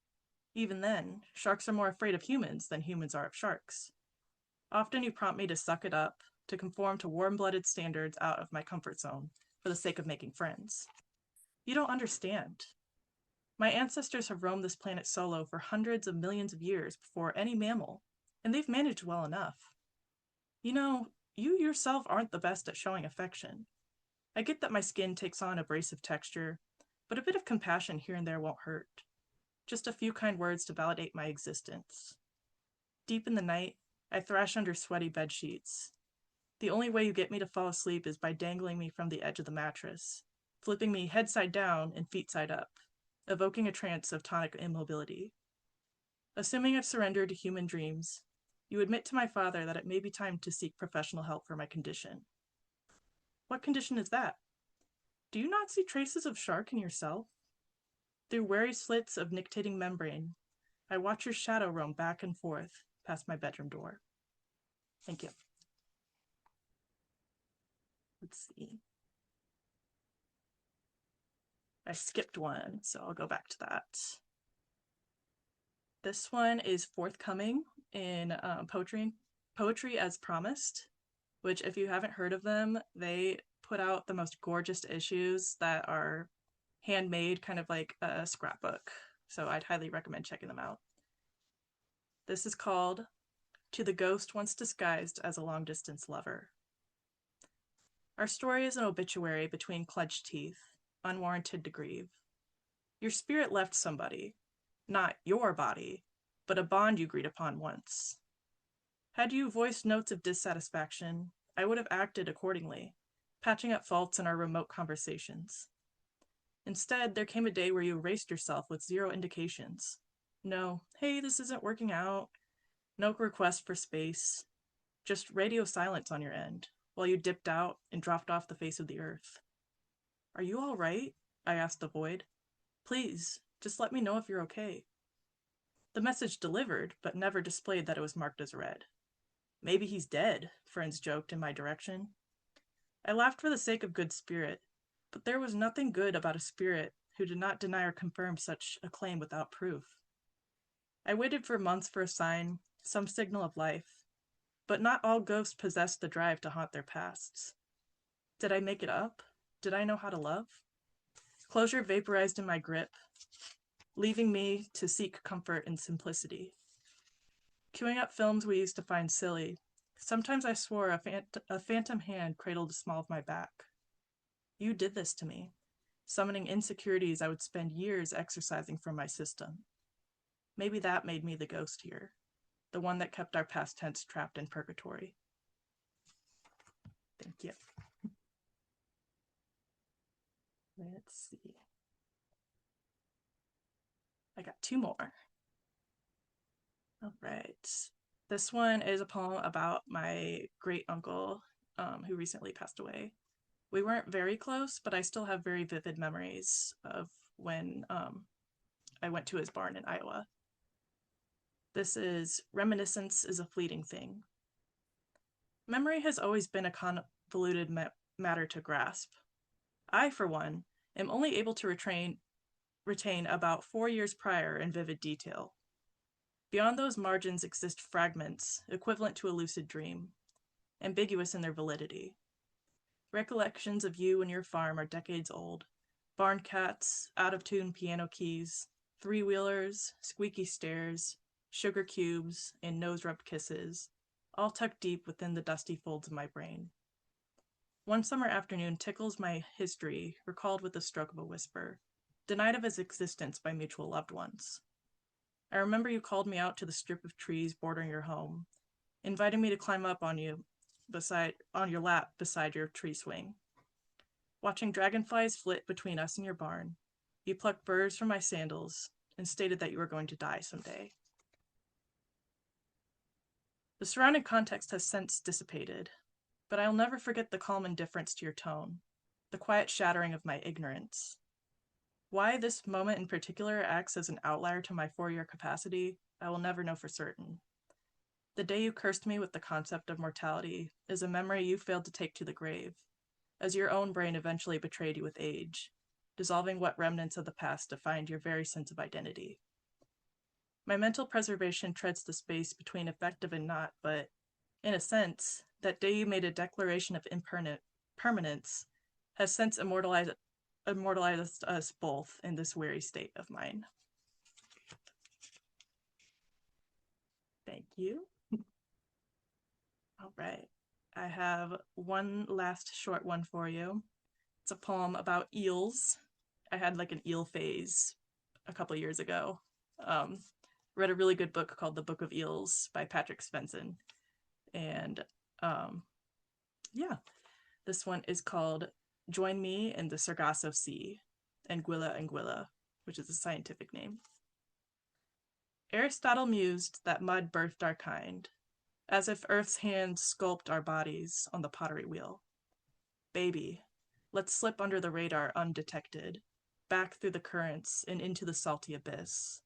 Even then, sharks are more afraid of humans than humans are of sharks. Often you prompt me to suck it up, to conform to warm-blooded standards out of my comfort zone, for the sake of making friends. You don't understand. My ancestors have roamed this planet solo for hundreds of millions of years before any mammal, and they've managed well enough. You know, you yourself aren't the best at showing affection. I get that my skin takes on abrasive texture, but a bit of compassion here and there won't hurt. Just a few kind words to validate my existence. Deep in the night, I thrash under sweaty bed sheets. The only way you get me to fall asleep is by dangling me from the edge of the mattress, flipping me head side down and feet side up, evoking a trance of tonic immobility. Assuming I've surrendered to human dreams, you admit to my father that it may be time to seek professional help for my condition. What condition is that? Do you not see traces of shark in yourself? Through wary slits of nictitating membrane, I watch your shadow roam back and forth past my bedroom door. Thank you. Let's see. I skipped one, so I'll go back to that. This one is forthcoming in Poetry as Promised, which if you haven't heard of them, they put out the most gorgeous issues that are handmade, kind of like a scrapbook. So I'd highly recommend checking them out. This is called To the Ghost Once Disguised as a Long-Distance Lover. Our story is an obituary between clenched teeth, unwarranted to grieve. Your spirit left somebody, not your body, but a bond you agreed upon once. Had you voiced notes of dissatisfaction, I would have acted accordingly, patching up faults in our remote conversations. Instead, there came a day where you erased yourself with zero indications. No, hey, this isn't working out. No request for space. Just radio silence on your end, while you dipped out and dropped off the face of the earth. Are you all right? I asked the void. Please, just let me know if you're okay. The message delivered, but never displayed that it was marked as read. Maybe he's dead, friends joked in my direction. I laughed for the sake of good spirit, but there was nothing good about a spirit who did not deny or confirm such a claim without proof. I waited for months for a sign, some signal of life, but not all ghosts possess the drive to haunt their pasts. Did I make it up? Did I know how to love? Closure vaporized in my grip, leaving me to seek comfort in simplicity. Queuing up films we used to find silly, sometimes I swore a phantom hand cradled the small of my back. You did this to me, summoning insecurities I would spend years exercising from my system. Maybe that made me the ghost here, the one that kept our past tense trapped in purgatory. Thank you. Let's see. I got two more. All right. This one is a poem about my great uncle who recently passed away. We weren't very close, but I still have very vivid memories of when I went to his barn in Iowa. This is Reminiscence is a Fleeting Thing. Memory has always been a convoluted matter to grasp. I, for one, am only able to retain about 4 years prior in vivid detail. Beyond those margins exist fragments, equivalent to a lucid dream, ambiguous in their validity. Recollections of you and your farm are decades old. Barn cats, out-of-tune piano keys, three-wheelers, squeaky stairs, sugar cubes, and nose-rubbed kisses, all tucked deep within the dusty folds of my brain. One summer afternoon tickles my history, recalled with the stroke of a whisper, denied of its existence by mutual loved ones. I remember you called me out to the strip of trees bordering your home, inviting me to climb up on your lap beside your tree swing. Watching dragonflies flit between us and your barn, you plucked burrs from my sandals and stated that you were going to die someday. The surrounding context has since dissipated, but I'll never forget the calm indifference to your tone, the quiet shattering of my ignorance. Why this moment in particular acts as an outlier to my 4-year capacity, I will never know for certain. The day you cursed me with the concept of mortality is a memory you failed to take to the grave, as your own brain eventually betrayed you with age, dissolving what remnants of the past defined your very sense of identity. My mental preservation treads the space between effective and not, but, in a sense, that day you made a declaration of impermanence has since immortalized us both in this weary state of mine. Thank you. All right. I have one last short one for you. It's a poem about eels. I had like an eel phase a couple years ago. Read a really good book called The Book of Eels by Patrick Svensson. And yeah, this one is called Join Me in the Sargasso Sea, Anguilla, which is a scientific name. Aristotle mused that mud birthed our kind, as if Earth's hands sculpt our bodies on the pottery wheel. Baby, let's slip under the radar undetected, back through the currents and into the salty abyss,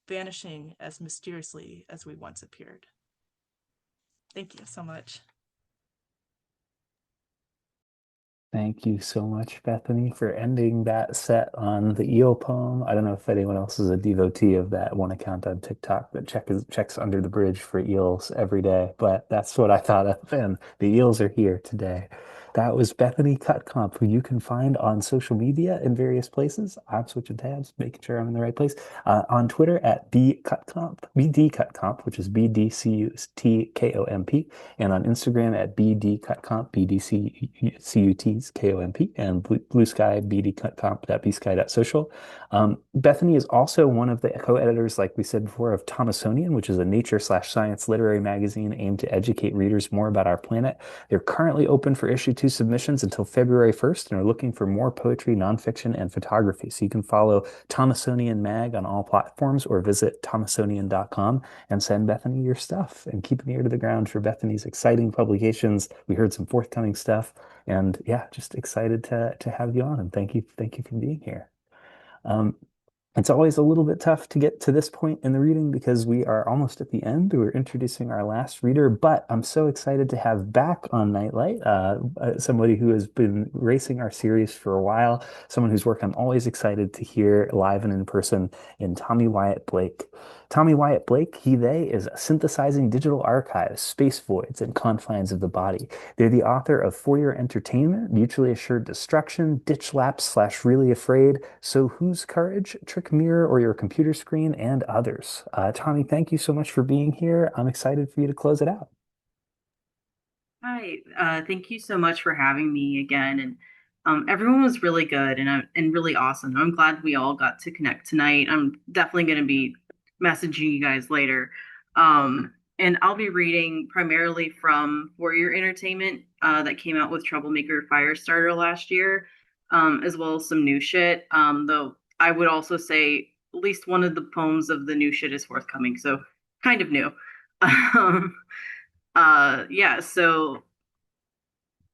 vanishing as mysteriously as we once appeared. Thank you so much. Thank you so much, Bethany, for ending that set on the eel poem. I don't know if anyone else is a devotee of that one account on TikTok that checks under the bridge for eels every day, but that's what I thought of, and the eels are here today. That was Bethany Cutkomp, who you can find on social media in various places. I'm switching tabs, making sure I'm in the right place. On Twitter at BDCutkomp, which is BDCUTKOMP, and on Instagram at BDCutkomp, BDCUTKOMP, and Blue Sky, BDCutkomp.bsky.social. Bethany is also one of the co-editors, like we said before, of Thomasonian, which is a nature/science literary magazine aimed to educate readers more about our planet. They're currently open for issue 2 submissions until February 1st and are looking for more poetry, nonfiction, and photography. So you can follow Thomasonian Mag on all platforms or visit thomasonian.com and send Bethany your stuff and keep an ear to the ground for Bethany's exciting publications. We heard some forthcoming stuff, and yeah, just excited to have you on, and thank you for being here. It's always a little bit tough to get to this point in the reading because we are almost at the end. We're introducing our last reader, but I'm so excited to have back on Nightlight somebody who has been racing our series for a while, someone whose work I'm always excited to hear live and in person, in Tommy Wyatt Blake. Tommy Wyatt Blake, he, they, is synthesizing digital archives, space voids, and confines of the body. They're the author of For Your Entertainment, Mutually Assured Destruction, Ditch Lapse/Really Afraid, So Whose Courage, Trick Mirror, or Your Computer Screen, and others. Tommy, thank you so much for being here. I'm excited for you to close it out. Hi, thank you so much for having me again. And everyone was really good and really awesome. I'm glad we all got to connect tonight. I'm definitely going to be messaging you guys later. And I'll be reading primarily from For Your Entertainment that came out with Troublemaker Firestarter last year, as well as some new shit. Though I would also say at least one of the poems of the new shit is forthcoming, so kind of new. Yeah, so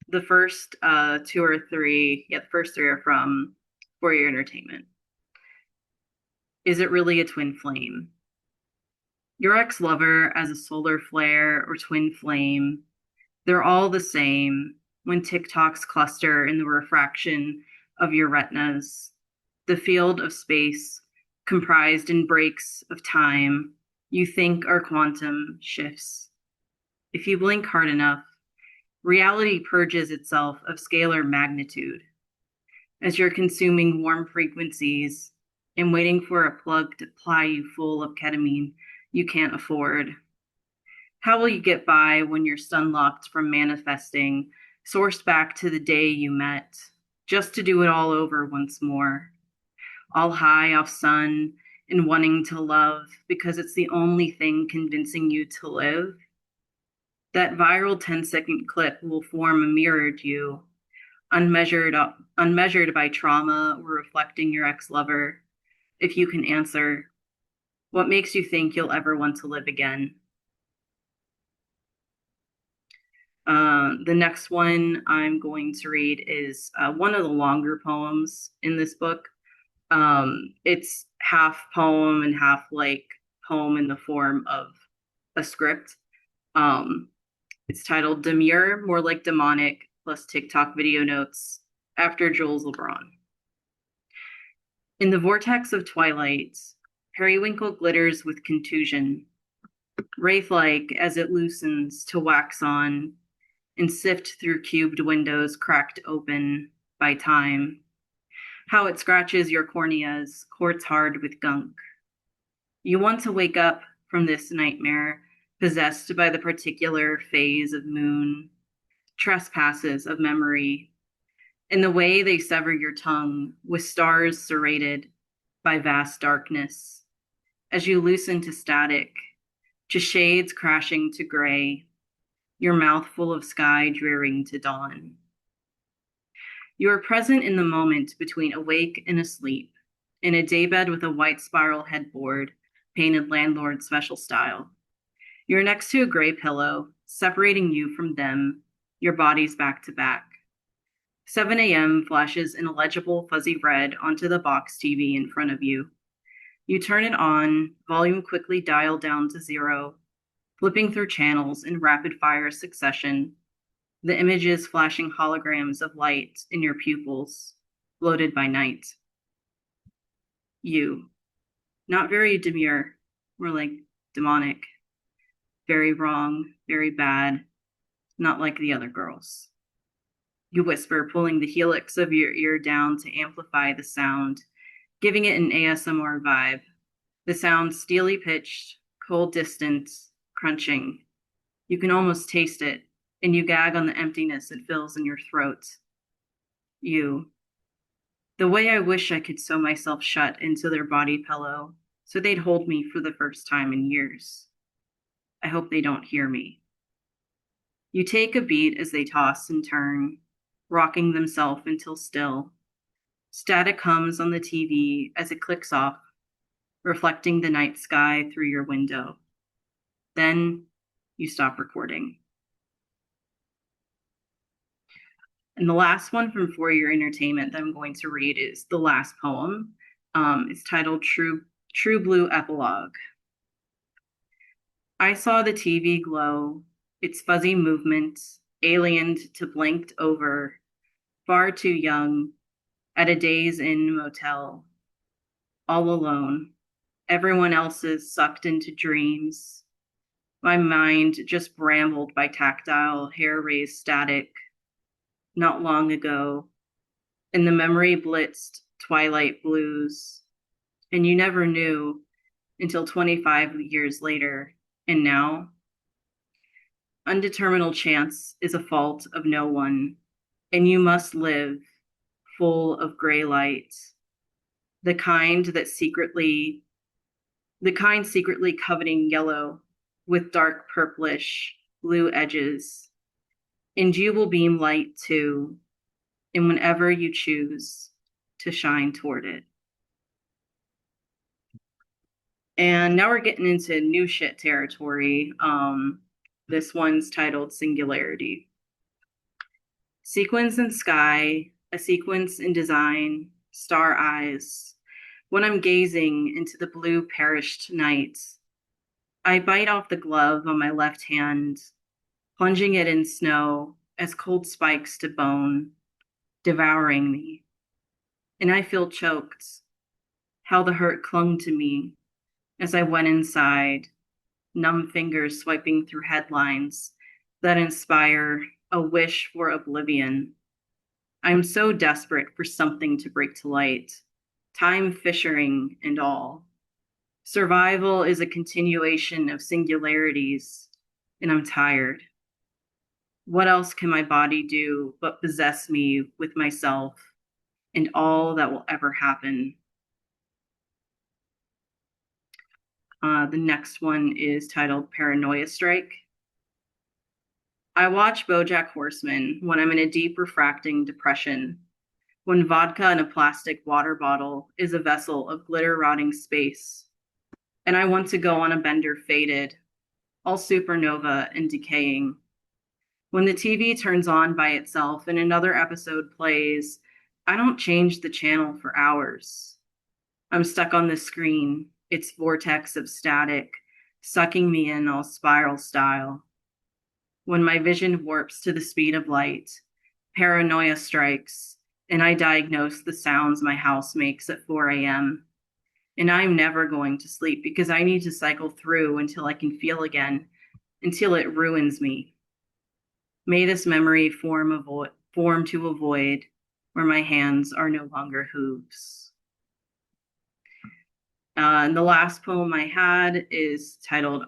the first two or three, the first three are from For Your Entertainment. Is it really a twin flame? Your ex-lover as a solar flare or twin flame, they're all the same when TikToks cluster in the refraction of your retinas, the field of space comprised in breaks of time you think are quantum shifts. If you blink hard enough, reality purges itself of scalar magnitude as you're consuming warm frequencies and waiting for a plug to ply you full of ketamine you can't afford. How will you get by when you're stun-locked from manifesting, sourced back to the day you met, just to do it all over once more? All high off sun and wanting to love because it's the only thing convincing you to live? That viral 10-second clip will form a mirrored you, unmeasured by trauma or reflecting your ex-lover. If you can answer, what makes you think you'll ever want to live again? The next one I'm going to read is one of the longer poems in this book. It's half poem and half like poem in the form of a script. It's titled Demure, More Like Demonic, plus TikTok video notes after Jules LeBron. In the vortex of twilight, periwinkle glitters with contusion, wraith-like as it loosens to wax on and sift through cubed windows cracked open by time. How it scratches your corneas, quartz hard with gunk. You want to wake up from this nightmare, possessed by the particular phase of moon, trespasses of memory, in the way they sever your tongue with stars serrated by vast darkness, as you loosen to static, to shades crashing to gray, your mouth full of sky drearing to dawn. You are present in the moment between awake and asleep, in a daybed with a white spiral headboard, painted landlord special style. You're next to a gray pillow, separating you from them, your bodies back to back. 7 a.m. flashes an illegible fuzzy red onto the box TV in front of you. You turn it on, volume quickly dialed down to 0, flipping through channels in rapid-fire succession, the images flashing holograms of light in your pupils, bloated by night. You, not very demure, more like demonic, very wrong, very bad, not like the other girls. You whisper, pulling the helix of your ear down to amplify the sound, giving it an ASMR vibe. The sound steely pitched, cold distant, crunching. You can almost taste it, and you gag on the emptiness it fills in your throat. You. The way I wish I could sew myself shut into their body pillow, so they'd hold me for the first time in years. I hope they don't hear me. You take a beat as they toss and turn, rocking themselves until still. Static hums on the TV as it clicks off, reflecting the night sky through your window. Then you stop recording. And the last one from For Your Entertainment that I'm going to read is the last poem. It's titled True Blue Epilogue. I saw the TV glow, its fuzzy movement, aliened to blinked over, far too young, at a Days Inn motel, all alone. Everyone else's sucked into dreams. My mind just brambled by tactile, hair-raised static. Not long ago, and the memory blitzed twilight blues, and you never knew until 25 years later, and now? Undeterminable chance is a fault of no one, and you must live full of gray light, the kind secretly coveting yellow with dark purplish blue edges. And you will beam light too, and whenever you choose to shine toward it. And now we're getting into new shit territory. This one's titled Singularity. Sequins in sky, a sequence in design, star eyes. When I'm gazing into the blue perished night, I bite off the glove on my left hand, plunging it in snow as cold spikes to bone, devouring me. And I feel choked, how the hurt clung to me as I went inside, numb fingers swiping through headlines that inspire a wish for oblivion. I'm so desperate for something to break to light, time fissuring and all. Survival is a continuation of singularities, and I'm tired. What else can my body do but possess me with myself and all that will ever happen? The next one is titled Paranoia Strike. I watch BoJack Horseman when I'm in a deep refracting depression, when vodka in a plastic water bottle is a vessel of glitter-rotting space, and I want to go on a bender faded, all supernova and decaying. When the TV turns on by itself and another episode plays, I don't change the channel for hours. I'm stuck on the screen, its vortex of static, sucking me in all spiral style. When my vision warps to the speed of light, paranoia strikes, and I diagnose the sounds my house makes at 4 a.m. And I'm never going to sleep because I need to cycle through until I can feel again, until it ruins me. May this memory form to avoid where my hands are no longer hooves. And the last poem I had is titled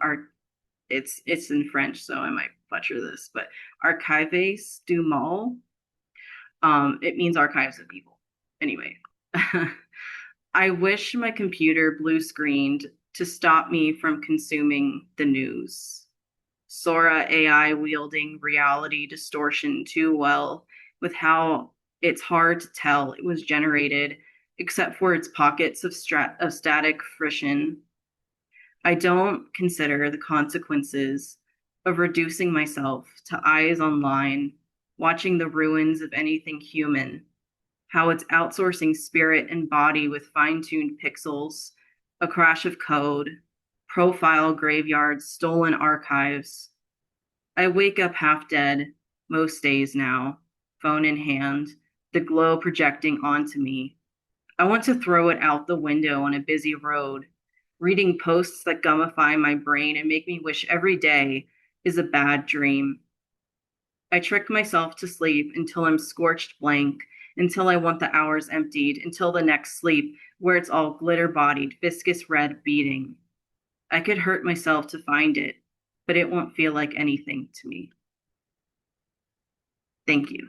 it's in French, so I might butcher this, but Archives du Mal. It means archives of people. Anyway, I wish my computer blue screened to stop me from consuming the news. Sora AI wielding reality distortion too well with how it's hard to tell it was generated, except for its pockets of static friction. I don't consider the consequences of reducing myself to eyes online, watching the ruins of anything human, how it's outsourcing spirit and body with fine-tuned pixels, a crash of code, profile graveyards, stolen archives. I wake up half dead most days now, phone in hand, the glow projecting onto me. I want to throw it out the window on a busy road, reading posts that gummify my brain and make me wish every day is a bad dream. I trick myself to sleep until I'm scorched blank, until I want the hours emptied, until the next sleep where it's all glitter-bodied, viscous red beating. I could hurt myself to find it, but it won't feel like anything to me. Thank you.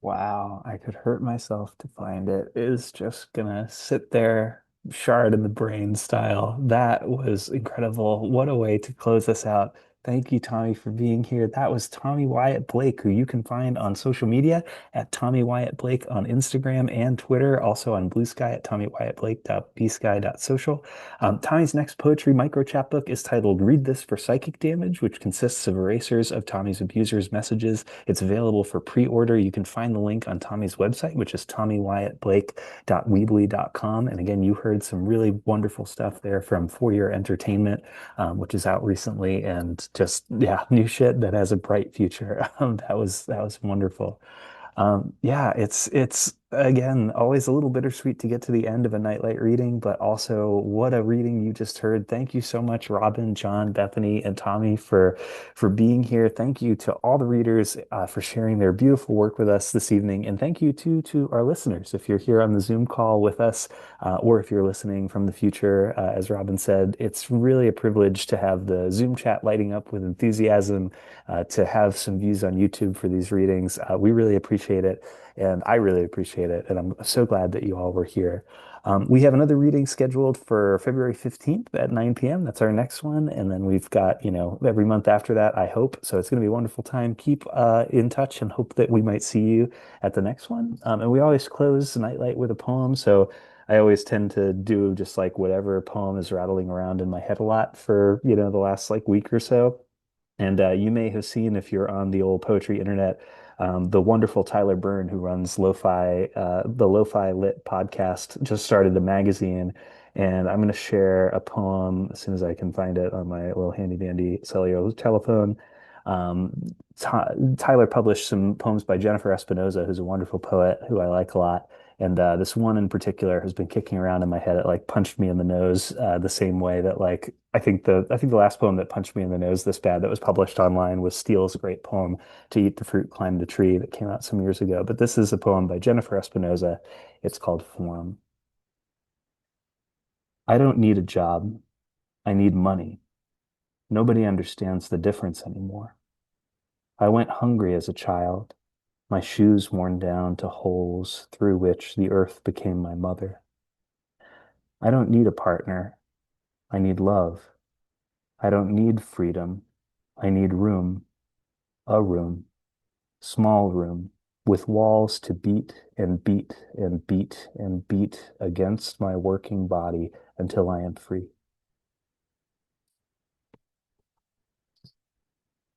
Wow, I could hurt myself to find it. It is just gonna sit there, shard in the brain style. That was incredible. What a way to close us out. Thank you, Tommy, for being here. That was Tommy Wyatt Blake, who you can find on social media at Tommy Wyatt Blake on Instagram and Twitter, also on Blue Sky at tommywyattblake.bsky.social. Tommy's next poetry micro chapbook is titled Read This for Psychic Damage, which consists of erasers of Tommy's abusers' messages. It's available for pre-order. You can find the link on Tommy's website, which is tommywyattblake.weebly.com. And again, you heard some really wonderful stuff there from For Your Entertainment, which is out recently, and just yeah, new shit that has a bright future. That was wonderful. Yeah, it's again always a little bittersweet to get to the end of a nightlight reading, but also what a reading you just heard. Thank you so much, Robin, John, Bethany, and Tommy for being here. Thank you to all the readers for sharing their beautiful work with us this evening, and thank you to our listeners. If you're here on the Zoom call with us, or if you're listening from the future, as Robin said, it's really a privilege to have the Zoom chat lighting up with enthusiasm, to have some views on YouTube for these readings. We really appreciate it, and I really appreciate it, and I'm so glad that you all were here. We have another reading scheduled for February 15th at 9 p.m. That's our next one. And then we've got, every month after that, I hope. So it's going to be a wonderful time. Keep in touch and hope that we might see you at the next one. And we always close the Nightlight with a poem. So I always tend to do just like whatever poem is rattling around in my head a lot for, the last like week or so. And you may have seen, if you're on the old poetry internet, the wonderful Tyler Byrne, who runs the Lo-Fi Lit podcast, just started a magazine. And I'm going to share a poem as soon as I can find it on my little handy dandy cellular telephone. Um, Tyler published some poems by Jennifer Espinoza, who's a wonderful poet who I like a lot. And this one in particular has been kicking around in my head. It like punched me in the nose the same way that like I think the last poem that punched me in the nose this bad that was published online was Steele's great poem To Eat the Fruit, Climb the Tree that came out some years ago. But this is a poem by Jennifer Espinoza. It's called Form. I don't need a job. I need money. Nobody understands the difference anymore. I went hungry as a child, my shoes worn down to holes through which the earth became my mother. I don't need a partner. I need love. I don't need freedom. I need room, a room, small room, with walls to beat and beat and beat and beat against my working body until I am free.